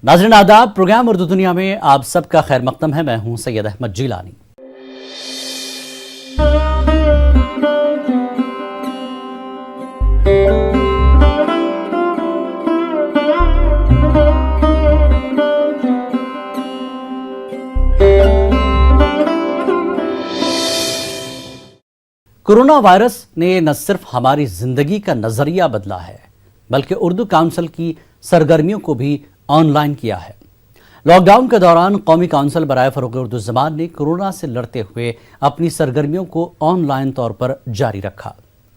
नाज़रीन आदाब, प्रोग्राम उर्दू दुनिया में आप सबका खैर मकदम है। मैं हूं सैयद अहमद जिलानी। कोरोना वायरस ने न सिर्फ हमारी जिंदगी का नजरिया बदला है बल्कि उर्दू काउंसिल की सरगर्मियों को भी ऑनलाइन किया है। लॉकडाउन के दौरान कौमी काउंसिल बराए फ़रोग़ उर्दू ज़बान ने कोरोना से लड़ते हुए अपनी सरगर्मियों को ऑनलाइन तौर पर जारी रखा,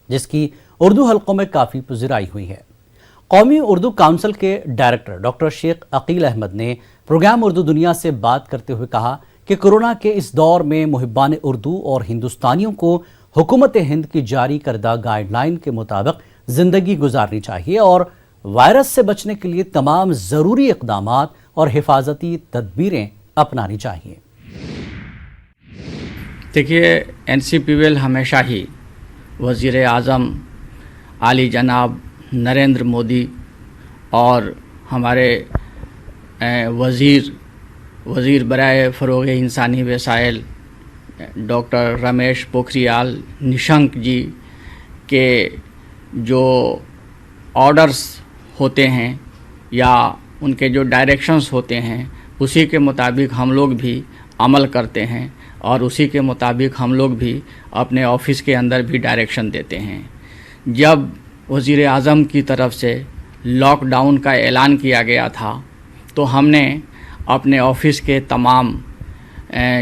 जिसकी उर्दू हलकों में काफ़ी पज़ीराई हुई है। कौमी उर्दू काउंसिल के डायरेक्टर डॉक्टर शेख अकील अहमद ने प्रोग्राम उर्दू दुनिया से बात करते हुए कहा कि कोरोना के इस दौर में मुहिब्बान उर्दू और हिंदुस्तानियों को हुकूमत हिंद की जारी करदा गाइडलाइन के मुताबिक ज़िंदगी गुजारनी चाहिए और वायरस से बचने के लिए तमाम ज़रूरी इक़दामात और हिफाजती तदबीरें अपनानी चाहिए। देखिए, NCPVL हमेशा ही वज़ीर आज़म आली जनाब नरेंद्र मोदी और हमारे वज़ीर बराए फ़रोग़ इंसानी वसाइल डॉक्टर रमेश पोखरियाल निशंक जी के जो ऑर्डर्स होते हैं या उनके जो डायरेक्शंस होते हैं उसी के मुताबिक हम लोग भी अमल करते हैं और उसी के मुताबिक हम लोग भी अपने ऑफिस के अंदर भी डायरेक्शन देते हैं। जब वज़ीर आज़म की तरफ से लॉकडाउन का ऐलान किया गया था तो हमने अपने ऑफिस के तमाम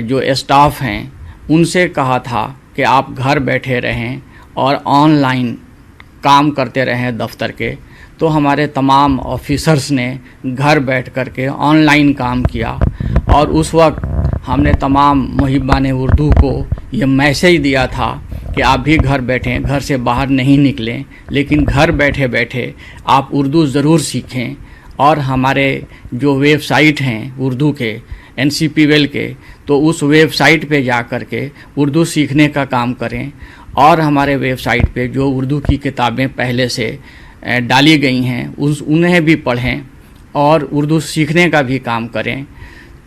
जो स्टाफ हैं उनसे कहा था कि आप घर बैठे रहें और ऑनलाइन काम करते रहें दफ्तर के। तो हमारे तमाम ऑफिसर्स ने घर बैठ कर के ऑनलाइन काम किया और उस वक्त हमने तमाम मुहिब्बान उर्दू को ये मैसेज दिया था कि आप भी घर बैठें, घर से बाहर नहीं निकलें, लेकिन घर बैठे बैठे आप उर्दू ज़रूर सीखें और हमारे जो वेबसाइट हैं उर्दू के NCPVL के, तो उस वेबसाइट पे जा कर के उर्दू सीखने का काम करें और हमारे वेबसाइट पे जो उर्दू की किताबें पहले से डाली गई हैं उन्हें भी पढ़ें और उर्दू सीखने का भी काम करें।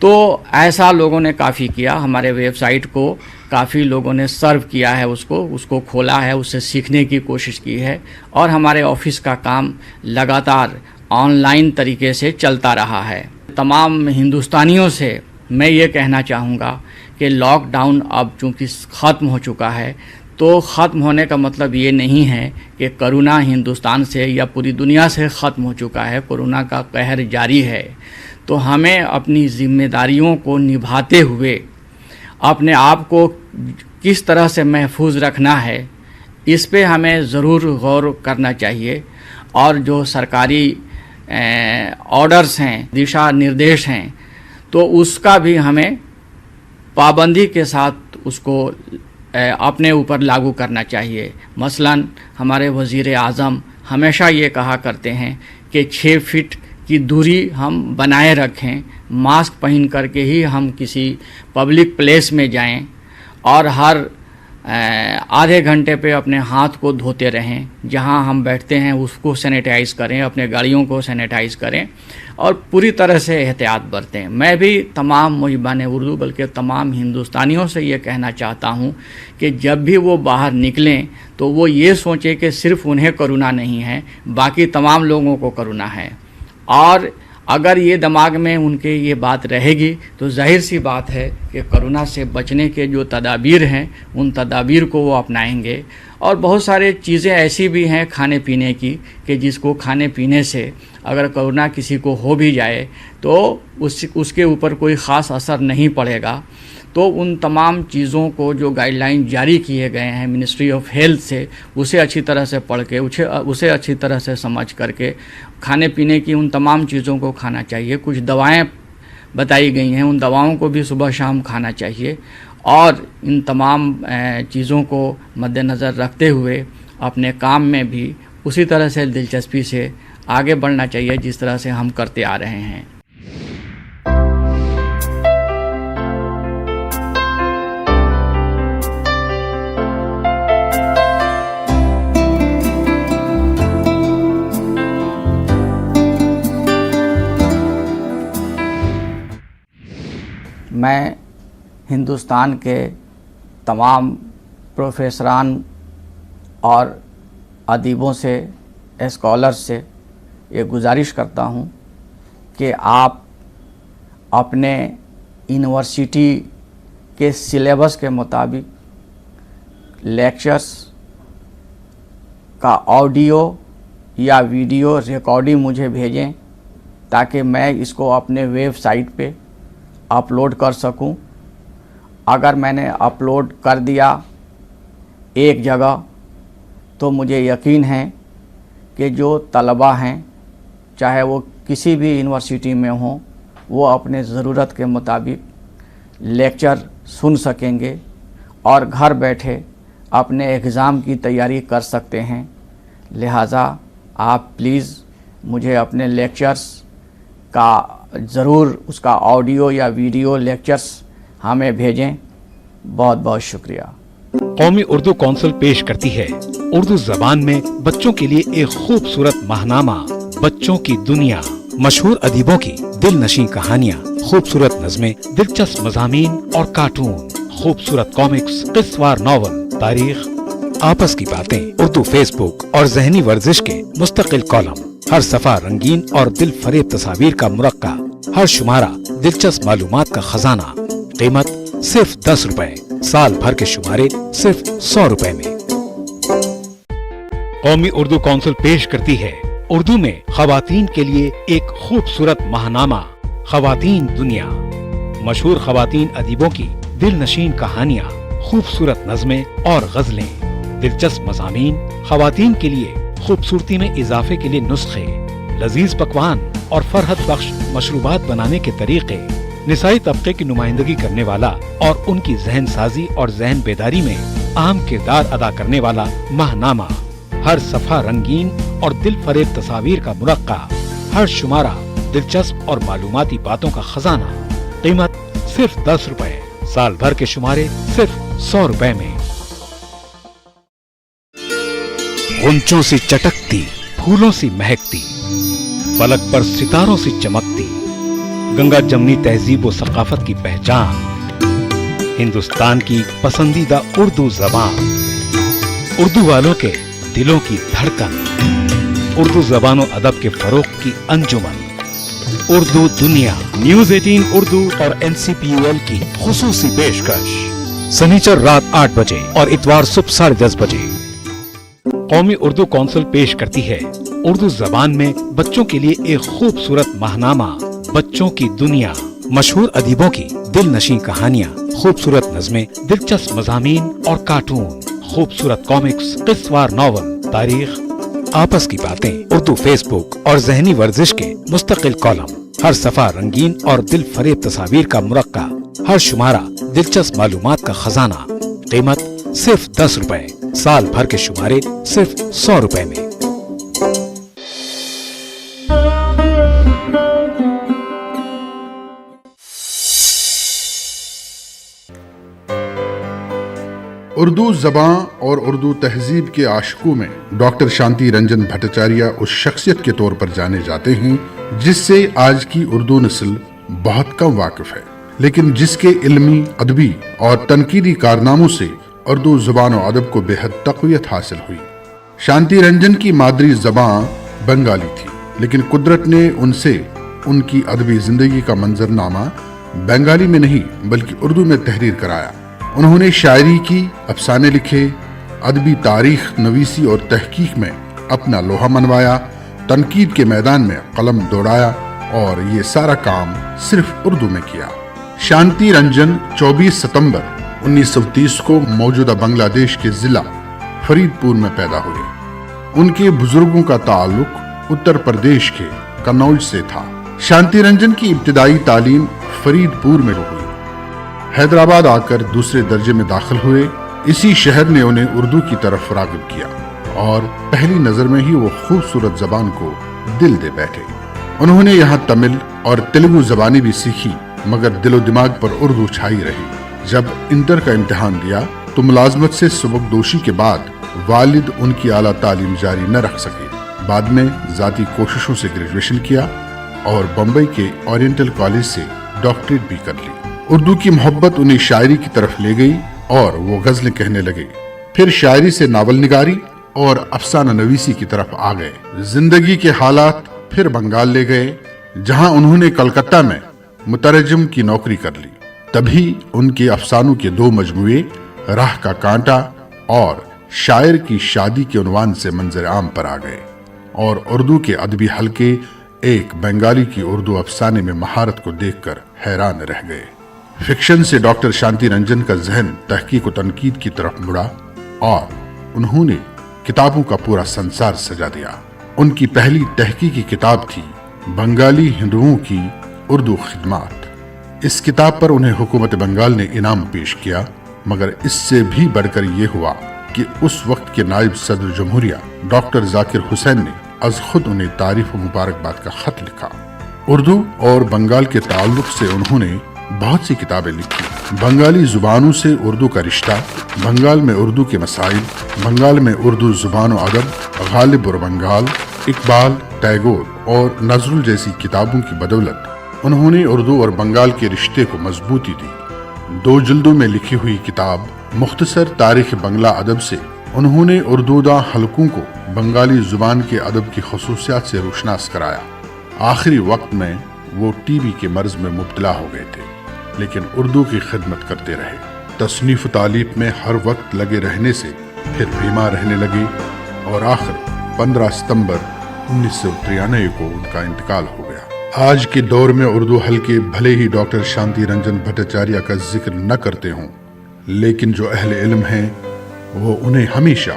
तो ऐसा लोगों ने काफ़ी किया, हमारे वेबसाइट को काफ़ी लोगों ने सर्व किया है, उसको खोला है, उससे सीखने की कोशिश की है और हमारे ऑफिस का काम लगातार ऑनलाइन तरीके से चलता रहा है। तमाम हिंदुस्तानियों से मैं ये कहना चाहूँगा कि लॉकडाउन अब चूँकि ख़त्म हो चुका है तो ख़त्म होने का मतलब ये नहीं है कि कोरोना हिंदुस्तान से या पूरी दुनिया से ख़त्म हो चुका है। कोरोना का कहर जारी है, तो हमें अपनी ज़िम्मेदारियों को निभाते हुए अपने आप को किस तरह से महफूज रखना है इस पे हमें ज़रूर गौर करना चाहिए और जो सरकारी ऑर्डर्स हैं, दिशा निर्देश हैं, तो उसका भी हमें पाबंदी के साथ उसको अपने ऊपर लागू करना चाहिए। मसलन हमारे वज़ीर आज़म हमेशा ये कहा करते हैं कि 6 फीट की दूरी हम बनाए रखें, मास्क पहन करके ही हम किसी पब्लिक प्लेस में जाएं और हर आधे घंटे पे अपने हाथ को धोते रहें, जहां हम बैठते हैं उसको सैनिटाइज़ करें, अपने गाड़ियों को सैनिटाइज़ करें और पूरी तरह से एहतियात बरतें। मैं भी तमाम मुहिब्बान उर्दू बल्कि तमाम हिंदुस्तानियों से ये कहना चाहता हूँ कि जब भी वो बाहर निकलें तो वो ये सोचें कि सिर्फ़ उन्हें कोरोना नहीं है, बाकी तमाम लोगों को कोरोना है। और अगर ये दिमाग में उनके ये बात रहेगी तो जाहिर सी बात है कि कोरोना से बचने के जो तदाबीर हैं उन तदाबीर को वो अपनाएंगे। और बहुत सारे चीज़ें ऐसी भी हैं खाने पीने की कि जिसको खाने पीने से अगर कोरोना किसी को हो भी जाए तो उसके ऊपर कोई ख़ास असर नहीं पड़ेगा। तो उन तमाम चीज़ों को जो गाइडलाइन जारी किए गए हैं मिनिस्ट्री ऑफ हेल्थ से, उसे अच्छी तरह से पढ़ के उसे अच्छी तरह से समझ करके खाने पीने की उन तमाम चीज़ों को खाना चाहिए। कुछ दवाएं बताई गई हैं, उन दवाओं को भी सुबह शाम खाना चाहिए और इन तमाम चीज़ों को मद्देनज़र रखते हुए अपने काम में भी उसी तरह से दिलचस्पी से आगे बढ़ना चाहिए जिस तरह से हम करते आ रहे हैं। میں ہندوستان کے تمام پروفیسران اور ادیبوں سے، اسکالر سے یہ گزارش کرتا ہوں کہ آپ اپنے یونیورسٹی کے سلیبس کے مطابق لیکچرز کا آڈیو یا ویڈیو ریکارڈنگ مجھے بھیجیں تاکہ میں اس کو اپنے ویب سائٹ پہ اپلوڈ کر سکوں. اگر میں نے اپلوڈ کر دیا ایک جگہ تو مجھے یقین ہے کہ جو طلبہ ہیں چاہے وہ کسی بھی یونیورسٹی میں ہوں وہ اپنے ضرورت کے مطابق لیکچر سن سکیں گے اور گھر بیٹھے اپنے ایگزام کی تیاری کر سکتے ہیں. لہٰذا آپ پلیز مجھے اپنے لیکچرز کا ضرور اس کا آڈیو یا ویڈیو لیکچرز ہمیں بھیجیں. بہت بہت شکریہ. قومی اردو کونسل پیش کرتی ہے اردو زبان میں بچوں کے لیے ایک خوبصورت ماہنامہ بچوں کی دنیا. مشہور ادیبوں کی دل نشیں کہانیاں، خوبصورت نظمیں، دلچسپ مضامین اور کارٹون، خوبصورت کامکس، قصہ وار ناول، تاریخ، آپس کی باتیں، اردو فیس بک اور ذہنی ورزش کے مستقل کالم. ہر صفحہ رنگین اور دل فریب تصاویر کا مرقع، ہر شمارہ دلچسپ معلومات کا خزانہ. قیمت صرف 10 روپے. سال بھر کے شمارے صرف 100 روپے میں. قومی اردو کونسل پیش کرتی ہے اردو میں خواتین کے لیے ایک خوبصورت ماہنامہ خواتین دنیا. مشہور خواتین ادیبوں کی دل نشین کہانیاں، خوبصورت نظمیں اور غزلیں، دلچسپ مضامین، خواتین کے لیے خوبصورتی میں اضافے کے لیے نسخے، لذیذ پکوان اور فرحت بخش مشروبات بنانے کے طریقے، نسائی طبقے کی نمائندگی کرنے والا اور ان کی ذہن سازی اور ذہن بیداری میں اہم کردار ادا کرنے والا ماہنامہ. ہر صفحہ رنگین اور دل فریب تصاویر کا مرقع، ہر شمارہ دلچسپ اور معلوماتی باتوں کا خزانہ. قیمت صرف 10 روپے. سال بھر کے شمارے صرف 100 روپے میں. غنچوں سی چٹکتی، پھولوں سی مہکتی، فلک پر ستاروں سی چمکتی، گنگا جمنی تہذیب و ثقافت کی پہچان، ہندوستان کی پسندیدہ اردو زبان، اردو والوں کے دلوں کی دھڑکن، اردو زبان و ادب کے فروغ کی انجمن، اردو دنیا. نیوز 18 اردو اور NCPUL کی خصوصی پیشکش، سنیچر رات 8 بجے اور اتوار صبح 10:30 بجے. قومی اردو کونسل پیش کرتی ہے اردو زبان میں بچوں کے لیے ایک خوبصورت ماہنامہ بچوں کی دنیا. مشہور ادیبوں کی دل نشیں کہانیاں، خوبصورت نظمیں، دلچسپ مضامین اور کارٹون، خوبصورت کامکس، قصہ وار ناول، تاریخ، آپس کی باتیں، اردو فیس بک اور ذہنی ورزش کے مستقل کالم. ہر صفحہ رنگین اور دل فریب تصاویر کا مرقع، ہر شمارہ دلچسپ معلومات کا خزانہ. قیمت صرف 10 روپے. سال بھر کے شمارے صرف 100 روپے میں. اردو زبان اور اردو تہذیب کے عاشقوں میں ڈاکٹر شانتی رنجن بھٹاچاریہ اس شخصیت کے طور پر جانے جاتے ہیں جس سے آج کی اردو نسل بہت کم واقف ہے، لیکن جس کے علمی، ادبی اور تنقیدی کارناموں سے اردو زبان و ادب کو بے حد تقویت حاصل ہوئی. شانتی رنجن کی مادری زبان بنگالی تھی، لیکن قدرت نے ان سے ان کی ادبی زندگی کا منظرنامہ بنگالی میں نہیں بلکہ اردو میں تحریر کرایا. انہوں نے شاعری کی، افسانے لکھے، ادبی تاریخ نویسی اور تحقیق میں اپنا لوہا منوایا، تنقید کے میدان میں قلم دوڑایا اور یہ سارا کام صرف اردو میں کیا. شانتی رنجن 24 ستمبر 1930 کو موجودہ بنگلہ دیش کے ضلع فرید پور میں پیدا ہوئے. ان کے بزرگوں کا تعلق اتر پردیش کے کنوج سے تھا. شانتی رنجن کی ابتدائی تعلیم فرید پور میں ہوئی. حیدرآباد آ کر دوسرے درجے میں داخل ہوئے. اسی شہر نے انہیں اردو کی طرف راغب کیا اور پہلی نظر میں ہی وہ خوبصورت زبان کو دل دے بیٹھے. انہوں نے یہاں تمل اور تیلگو زبانیں بھی سیکھی، مگر دل و دماغ پر اردو چھائی رہی. جب انٹر کا امتحان دیا تو ملازمت سے سبکدوشی کے بعد والد ان کی اعلیٰ تعلیم جاری نہ رکھ سکے. بعد میں ذاتی کوششوں سے گریجویشن کیا اور بمبئی کے اورینٹل کالج سے ڈاکٹریٹ بھی کر لی. اردو کی محبت انہیں شاعری کی طرف لے گئی اور وہ غزلیں کہنے لگے. پھر شاعری سے ناول نگاری اور افسانہ نویسی کی طرف آ گئے. زندگی کے حالات پھر بنگال لے گئے جہاں انہوں نے کلکتہ میں مترجم کی نوکری کر لی. تبھی ان کے افسانوں کے 2 مجموعے راہ کا کانٹا اور شاعر کی شادی کے عنوان سے منظر عام پر آ گئے اور اردو کے ادبی حلقے ایک بنگالی کی اردو افسانے میں مہارت کو دیکھ کر حیران رہ گئے. فکشن سے ڈاکٹر شانتی رنجن کا ذہن تحقیق و تنقید کی طرف مڑا اور انہوں نے کتابوں کا پورا سنسار سجا دیا. ان کی پہلی تحقیقی کتاب تھی بنگالی ہندوؤں کی اردو خدمات. اس کتاب پر انہیں حکومت بنگال نے انعام پیش کیا، مگر اس سے بھی بڑھ کر یہ ہوا کہ اس وقت کے نائب صدر جمہوریہ ڈاکٹر ذاکر حسین نے از خود انہیں تعریف و مبارکباد کا خط لکھا. اردو اور بنگال کے تعلق سے انہوں نے بہت سی کتابیں لکھی. بنگالی زبانوں سے اردو کا رشتہ، بنگال میں اردو کے مسائل، بنگال میں اردو زبان و ادب، غالب اور بنگال، اقبال، ٹیگور اور نظرل جیسی کتابوں کی بدولت انہوں نے اردو اور بنگال کے رشتے کو مضبوطی دی. 2 جلدوں میں لکھی ہوئی کتاب مختصر تاریخ بنگلہ ادب سے انہوں نے اردوداں حلقوں کو بنگالی زبان کے ادب کی خصوصیات سے روشناس کرایا. آخری وقت میں وہ ٹی بی کے مرض میں مبتلا ہو گئے تھے، لیکن اردو کی خدمت کرتے رہے. تصنیف و تالیف میں ہر وقت لگے رہنے سے پھر بیمار رہنے لگے اور آخر 15 ستمبر 1993 کو ان کا انتقال ہو گیا. آج کے دور میں اردو حلقے بھلے ہی ڈاکٹر شانتی رنجن بھٹاچاریہ کا ذکر نہ کرتے ہوں، لیکن جو اہل علم ہیں وہ انہیں ہمیشہ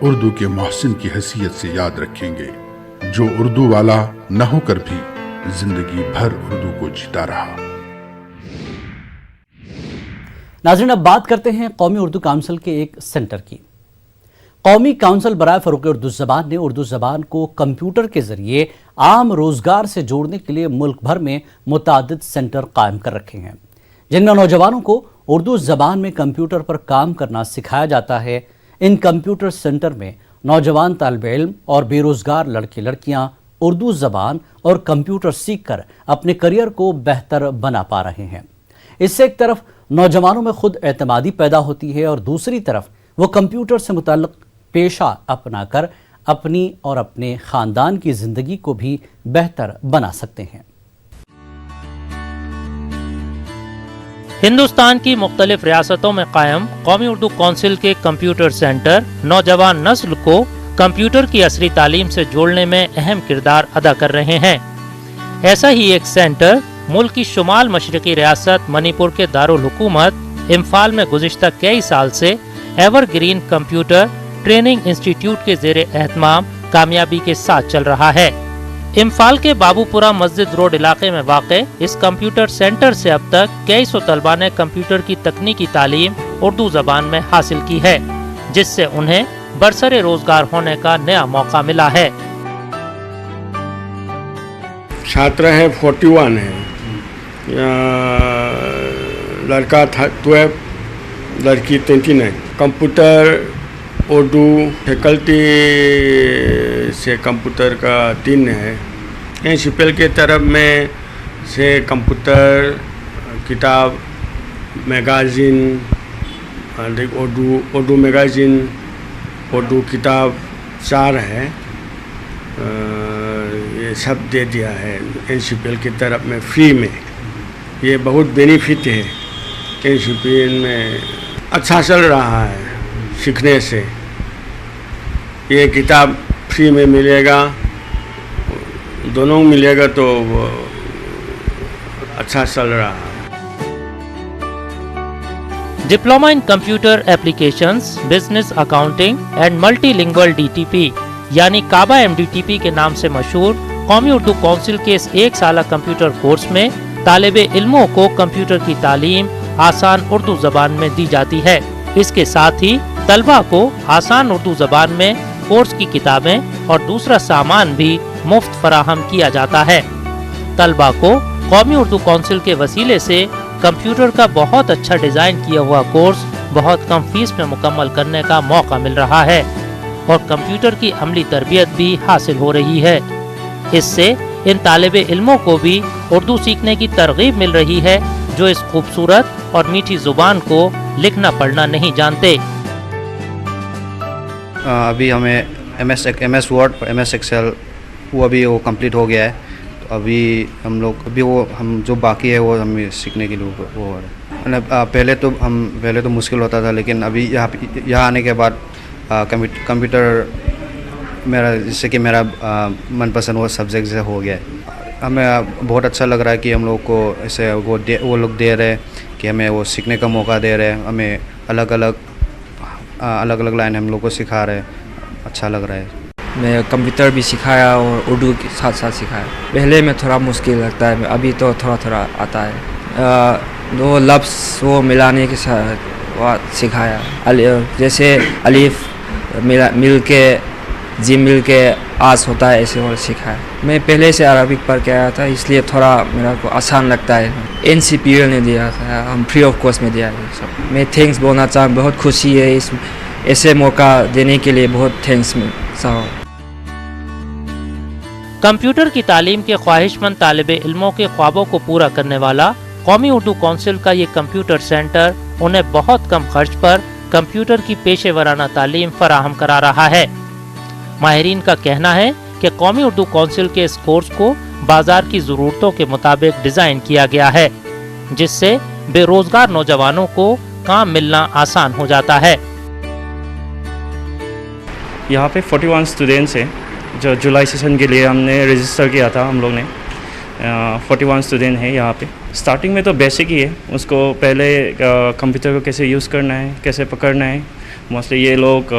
اردو کے محسن کی حیثیت سے یاد رکھیں گے، جو اردو والا نہ ہو کر بھی زندگی بھر اردو کو جیتا رہا. ناظرین، اب بات کرتے ہیں قومی اردو کونسل کے ایک سینٹر کی. قومی کونسل برائے فروغ اردو زبان نے اردو زبان کو کمپیوٹر کے ذریعے عام روزگار سے جوڑنے کے لیے ملک بھر میں متعدد سینٹر قائم کر رکھے ہیں، جن میں نوجوانوں کو اردو زبان میں کمپیوٹر پر کام کرنا سکھایا جاتا ہے. ان کمپیوٹر سینٹر میں نوجوان طالب علم اور بے روزگار لڑکے لڑکیاں اردو زبان اور کمپیوٹر سیکھ کر اپنے کریئر کو بہتر بنا پا رہے ہیں. اس سے ایک طرف نوجوانوں میں خود اعتمادی پیدا ہوتی ہے اور دوسری طرف وہ کمپیوٹر سے متعلق پیشہ اپنا کر اپنی اور اپنے خاندان کی زندگی کو بھی بہتر بنا سکتے ہیں. ہندوستان کی مختلف ریاستوں میں قائم قومی اردو کونسل کے کمپیوٹر سینٹر نوجوان نسل کو کمپیوٹر کی عصری تعلیم سے جوڑنے میں اہم کردار ادا کر رہے ہیں. ایسا ہی ایک سینٹر ملک کی شمال مشرقی ریاست منی پور کے دارالحکومت امفال میں گزشتہ کئی سال سے ever green computer training institute کے زیر اہتمام کامیابی کے ساتھ چل رہا ہے. امفال کے بابو پورہ مسجد روڈ علاقے میں واقع اس کمپیوٹر سینٹر سے اب تک کئی سو طلباء نے کمپیوٹر کی تکنیکی تعلیم اردو زبان میں حاصل کی ہے، جس سے انہیں برسر روزگار ہونے کا نیا موقع ملا ہے. چھاتر ہے 41 ہے، لڑکا 12 لڑکی 29. کمپیوٹر اردو فیکلٹی سے کمپیوٹر کا 3 ہے. پرنسپل کے طرف میں سے کمپیوٹر کتاب میگازین اردو میگازین اردو کتاب 4 ہے، یہ سب دے دیا ہے پرنسپل کی طرف میں فری میں. یہ بہت بینیفٹ ہے، پرنسپل میں اچھا چل رہا ہے. سیکھنے سے یہ کتاب فری میں ملے گا، دونوں ملے گا تو وہ اچھا چل رہا ہے. Diploma in computer applications business accounting and multi lingual DTP یعنی کعبہ MDTP کے نام سے مشہور قومی اردو کونسل کے اس 1 سالہ کمپیوٹر کورس میں طالب علموں کو کمپیوٹر کی تعلیم آسان اردو زبان میں دی جاتی ہے. اس کے ساتھ ہی طلباء کو آسان اردو زبان میں کورس کی کتابیں اور دوسرا سامان بھی مفت فراہم کیا جاتا ہے. طلباء کو قومی اردو کونسل کے وسیلے سے کمپیوٹر کا بہت اچھا ڈیزائن کیا ہوا کورس بہت کم فیس میں مکمل کرنے کا موقع مل رہا ہے اور کمپیوٹر کی عملی تربیت بھی حاصل ہو رہی ہے. اس سے ان طالب علموں کو بھی اردو سیکھنے کی ترغیب مل رہی ہے जो इस खूबसूरत और मीठी जुबान को लिखना पढ़ना नहीं जानते। अभी हमें MS वर्ड और MS एक्सेल वो कंप्लीट हो गया है, तो अभी हम जो बाकी है वो हमें सीखने के लिए वो है। मतलब पहले तो मुश्किल होता था, लेकिन अभी यहाँ आने के बाद कंप्यूटर जिससे कि मेरा मनपसंद वो सब्जेक्ट से हो गया है। हमें बहुत अच्छा लग रहा है कि हम लोग को ऐसे वो लोग दे रहे हैं कि हमें वो सीखने का मौका दे रहे हैं, हमें अलग अलग लाइन हम लोग को सिखा रहे हैं, अच्छा लग रहा है। मैं कंप्यूटर भी सिखाया और उर्दू के साथ साथ सिखाया। पहले में थोड़ा मुश्किल लगता है, अभी तो थोड़ा आता है। दो लफ्ज़ वो मिलाने के साथ वो सिखाया, जैसे अलिफ मिल के जिम मिल के आस होता है, ऐसे और सिखाया। मैं पहले से अरबिक पढ़ के आया था, इसलिए थोड़ा मेरा को आसान लगता है। NCPUL ने दिया था, हम फ्री ऑफ कॉस्ट में दिया है सब। मैं थैंक्स बोलना चाहूँ, बहुत खुशी है इस ऐसे मौका देने के लिए, बहुत थैंक्स साहब। कंप्यूटर की तालीम के ख्वाहिशमंद तालिबे इल्मों के ख्वाबों को पूरा करने वाला कौमी उर्दू कौंसिल का ये कंप्यूटर सेंटर उन्हें बहुत कम खर्च पर कंप्यूटर की पेशेवराना तालीम फराहम करा रहा है। माहिरीन का कहना है कि कौमी उर्दू कौंसिल के इस कोर्स को बाजार की ज़रूरतों के मुताबिक डिज़ाइन किया गया है, जिससे बेरोजगार नौजवानों को काम मिलना आसान हो जाता है। यहाँ पे 41 स्टूडेंट्स हैं, जो जुलाई सेशन के लिए हमने रजिस्टर किया था हम लोग ने। 41 स्टूडेंट हैं यहाँ पे। स्टार्टिंग में तो बेसिक ही है, उसको पहले कंप्यूटर को कैसे यूज़ करना है, कैसे पकड़ना है। मोस्टली ये लोग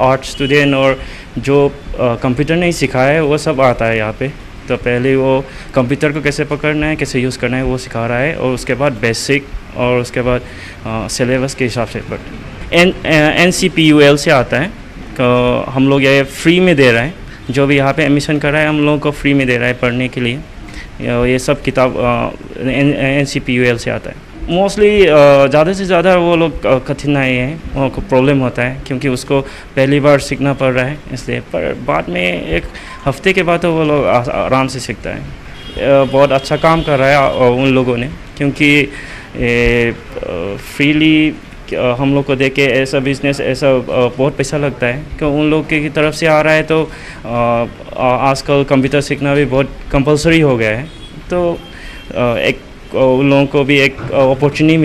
आर्ट स्टूडेंट और जो कंप्यूटर नहीं सीखा है वो सब आता है यहाँ पे। तो पहले वो कंप्यूटर को कैसे पकड़ना है, कैसे यूज़ करना है वो सिखा रहा है, और उसके बाद बेसिक, और उसके बाद सिलेबस के हिसाब से NCPUL से आता है। तो हम लोग ये फ्री में दे रहा है, जो भी यहाँ पे एडमिशन कर रहा है हम लोगों को फ्री में दे रहा है पढ़ने के लिए। ये सब किताब NCPUL से आता है। मोस्टली ज़्यादा से ज़्यादा वो लोग कठिनाई है, वो प्रॉब्लम होता है, क्योंकि उसको पहली बार सीखना पड़ रहा है, इसलिए। पर बाद में एक हफ्ते के बाद तो वो लोग आराम से सीखता है। बहुत अच्छा काम कर रहा है उन लोगों ने, क्योंकि फ्रीली हम लोग को देख के ऐसा बिज़नेस ऐसा बहुत पैसा लगता है कि उन लोग की तरफ से आ रहा है। तो आजकल कंप्यूटर सीखना भी बहुत कंपलसरी हो गया है, तो एक उन लोगों को भी एक अपॉर्चुनिटी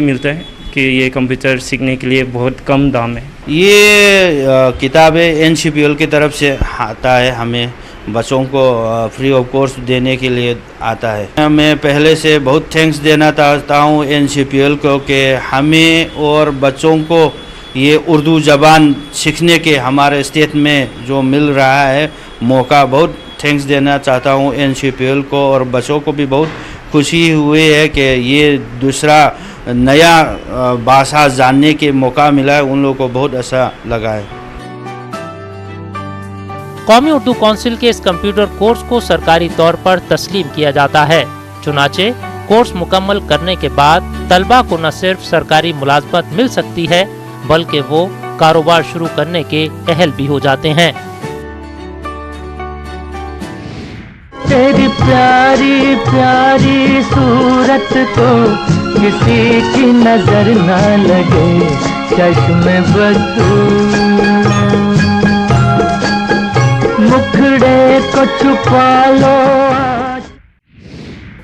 मिलता है कि ये कंप्यूटर सीखने के लिए बहुत कम दाम है। ये किताबें NCPUL की तरफ से आता है, हमें बच्चों को फ्री ऑफ कोर्स देने के लिए आता है। मैं पहले से बहुत थैंक्स देना चाहता हूँ NCPUL को कि हमें और बच्चों को ये उर्दू ज़बान सीखने के हमारे स्टेट में जो मिल रहा है मौका, बहुत थैंक्स देना चाहता हूँ NCPUL को। और बच्चों को भी बहुत खुशी हुई है कि ये दूसरा नया भाषा जानने के मौका मिला है, उन लोगों को बहुत अच्छा लगा है। कौमी उर्दू कौंसिल के इस कंप्यूटर कोर्स को सरकारी तौर पर तस्लीम किया जाता है। चुनाचे कोर्स मुकम्मल करने के बाद तलबा को न सिर्फ सरकारी मुलाजमत मिल सकती है, बल्कि वो कारोबार शुरू करने के अहल भी हो जाते हैं। तेरी प्यारी प्यारी सूरत को किसी की नजर न लगे, चश्मे बदू मुखड़े को छुपा लो।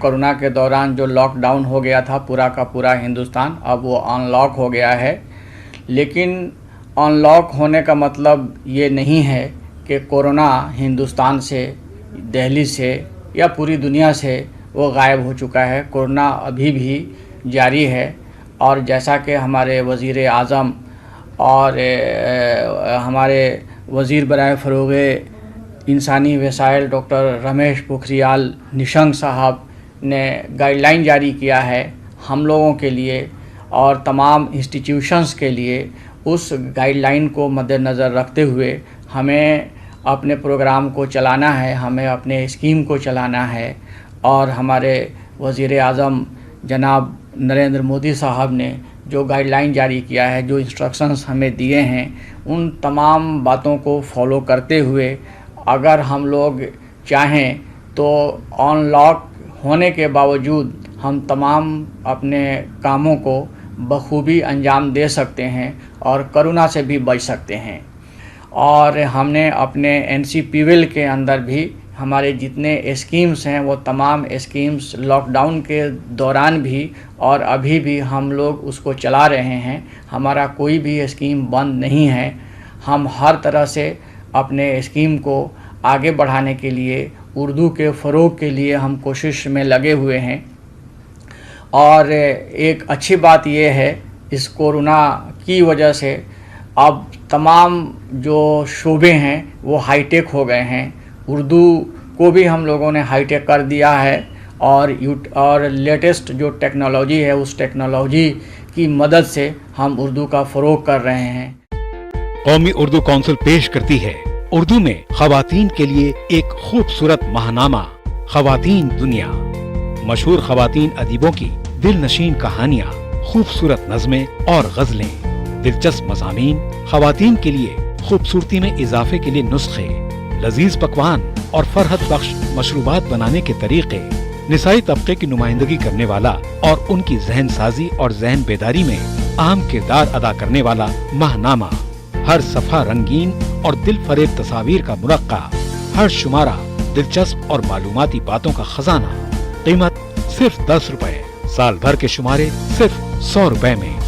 कोरोना के दौरान जो लॉकडाउन हो गया था पूरा का पूरा हिंदुस्तान, अब वो अनलॉक हो गया है। लेकिन अनलॉक होने का मतलब ये नहीं है कि कोरोना हिंदुस्तान से, दिल्ली से या पूरी दुनिया से वो गायब हो चुका है। कोरोना अभी भी जारी है, और जैसा कि हमारे वज़ीर आज़म और हमारे वज़ीर बराए फ़रोग़ इंसानी वसाइल डॉक्टर रमेश पोखरियाल निशंक साहब ने गाइडलाइन जारी किया है हम लोगों के लिए और तमाम इंस्टीट्यूशंस के लिए। उस गाइडलाइन को मद्देनज़र रखते हुए हमें अपने प्रोग्राम को चलाना है, हमें अपने स्कीम को चलाना है। और हमारे वज़ीर आज़म जनाब नरेंद्र मोदी साहब ने जो गाइडलाइन जारी किया है, जो इंस्ट्रक्शंस हमें दिए हैं, उन तमाम बातों को फॉलो करते हुए अगर हम लोग चाहें तो अनलॉक होने के बावजूद हम तमाम अपने कामों को बखूबी अंजाम दे सकते हैं और कोरोना से भी बच सकते हैं। और हमने अपने NCPWL के अंदर भी हमारे जितने स्कीम्स हैं वो तमाम स्कीम्स लॉकडाउन के दौरान भी और अभी भी हम लोग उसको चला रहे हैं। हमारा कोई भी स्कीम बंद नहीं है। हम हर तरह से अपने स्कीम को आगे बढ़ाने के लिए, उर्दू के फ़रोग़ के लिए हम कोशिश में लगे हुए हैं। और एक अच्छी बात ये है, इस कोरोना की वजह से अब तमाम जो शोबे हैं वो हाईटेक हो गए हैं। उर्दू को भी हम लोगों ने हाईटेक कर दिया है और लेटेस्ट जो टेक्नोलॉजी है उस टेक्नोलॉजी की मदद से हम उर्दू का फ़रोग़ कर रहे हैं। कौमी उर्दू काउंसिल पेश करती है उर्दू में ख़वातीन के लिए एक खूबसूरत महानामा ख़वातीन दुनिया। मशहूर ख़वातीन अदीबों की दिलनशीन कहानियाँ, खूबसूरत नज़में और गज़लें, दिलचस्प मज़ामीन, ख़वातीन के लिए खूबसूरती में इजाफे के लिए नुस्खे, लजीज पकवान और फरहत बख्श मशरूबात बनाने के तरीके, निसाई तबके की नुमाइंदगी करने वाला और उनकी जहन साजी और जहन बेदारी में अहम किरदार अदा करने वाला महानामा, हर सफ़ा रंगीन और दिल फरेब तस्वीर का मुरक्का, हर शुमारा दिलचस्प और मालूमाती बातों का खजाना। कीमत सिर्फ 10 रुपए, साल भर के शुमारे सिर्फ 100 रुपए में।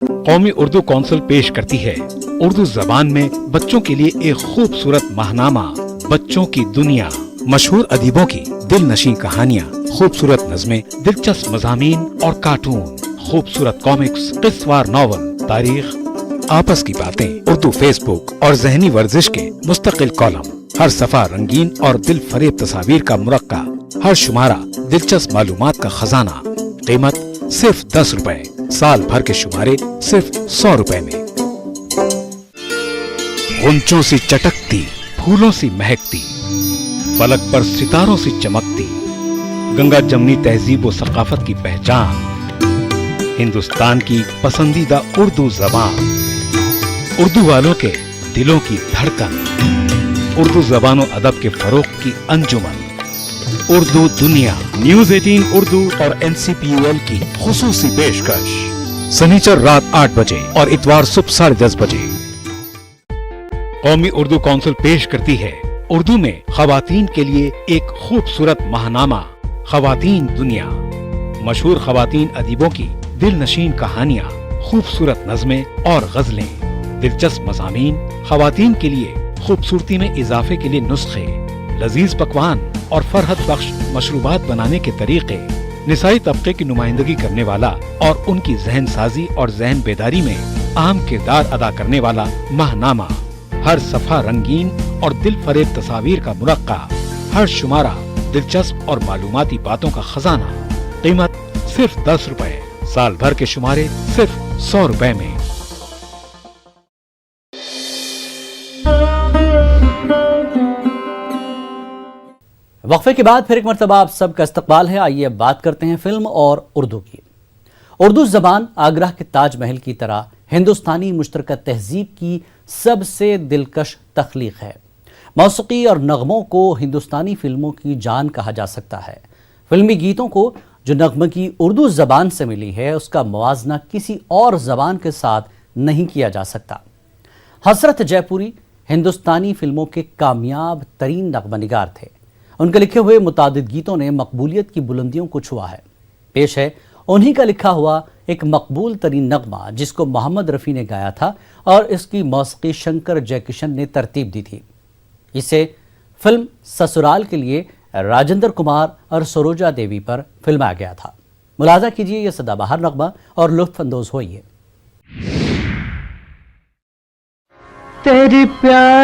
कौमी उर्दू काउंसिल पेश करती है उर्दू जबान में बच्चों के लिए एक खूबसूरत महानामा बच्चों की दुनिया। मशहूर अदीबों की दिलनशीं कहानियाँ, खूबसूरत नज़में, दिलचस्प मज़ामीन और कार्टून, खूबसूरत कॉमिक्स, किस्सावार नॉवल, तारीख, आपस की बातें, उर्दू फेसबुक और जहनी वर्जिश के मुस्तकिल कॉलम, हर सफ़ा रंगीन और दिल फरेब तस्वीर का मुरक्का, हर शुमारा दिलचस्प मालूमात का खजाना। कीमत सिर्फ 10 रुपए, साल भर के शुमारे सिर्फ 100 रुपए में। गुंचों सी चटकती, फूलों सी महकती, फलक पर सितारों सी चमकती, गंगा जमनी तहजीब व सकाफत की पहचान, हिंदुस्तान की पसंदीदा उर्दू जबान, उर्दू वालों के दिलों की धड़कन, उर्दू जबान व अदब के फरोग की अंजुमन, उर्दू दुनिया। न्यूज़ 18 उर्दू और NCPWL की खुसूसी पेशकश, शनिचर रात 8 बजे और इतवार सुबह 10:30 बजे। कौमी उर्दू काउंसिल पेश करती है उर्दू में ख़वातीन के लिए एक खूबसूरत महानामा ख़वातीन दुनिया। मशहूर ख़वातीन अदीबों की दिलनशीन कहानियाँ, खूबसूरत नज़में और गज़लें, दिलचस्प मज़ामीन, ख़वातीन के लिए खूबसूरती में इजाफे के लिए नुस्खे, लजीज पकवान और फरहत बख्श मशरूबात बनाने के तरीके, निसाई तबके की नुमाइंदगी करने वाला और उनकी जहन साजी और जहन बेदारी में अहम किरदार अदा करने वाला महानामा, हर सफ़ा रंगीन और दिल फरेब तस्वीर का मुरक्का, हर शुमारा दिलचस्प और मालूमाती बातों का खजाना। कीमत सिर्फ 10 रुपए, साल भर के शुमारे सिर्फ 100 रुपए में। वक्फे के बाद फिर एक मरतबा आप सबका इस्तकबाल है। आइए अब बात करते हैं फिल्म और उर्दू की। उर्दू ज़बान आगरा के ताजमहल की तरह हिंदुस्तानी मुश्तरका तहजीब की सबसे दिलकश तख्लीक है। मौसीकी और नगमों को हिंदुस्तानी फिल्मों की जान कहा जा सकता है। फिल्मी गीतों को जो नगमगी उर्दू ज़बान से मिली है उसका मुवाजना किसी और ज़बान के साथ नहीं किया जा सकता। हसरत जयपुरी हिंदुस्तानी फिल्मों के कामयाब तरीन नगमनिगार थे। उनके लिखे हुए मुतादिद गीतों ने मकबूलियत की बुलंदियों को छुआ है। पेश है उन्हीं का लिखा हुआ एक मकबूल तरीन नगमा जिसको मोहम्मद रफ़ी ने गाया था और इसकी मौसीकी शंकर जयकिशन ने तरतीब दी थी। इसे फिल्म ससुराल के लिए राजेंद्र कुमार और सरोजा देवी पर फिल्माया गया था। मुलाजा कीजिए यह सदाबहार नगमा और लुत्फ़ अंदोज़ होइए। तेरी प्यार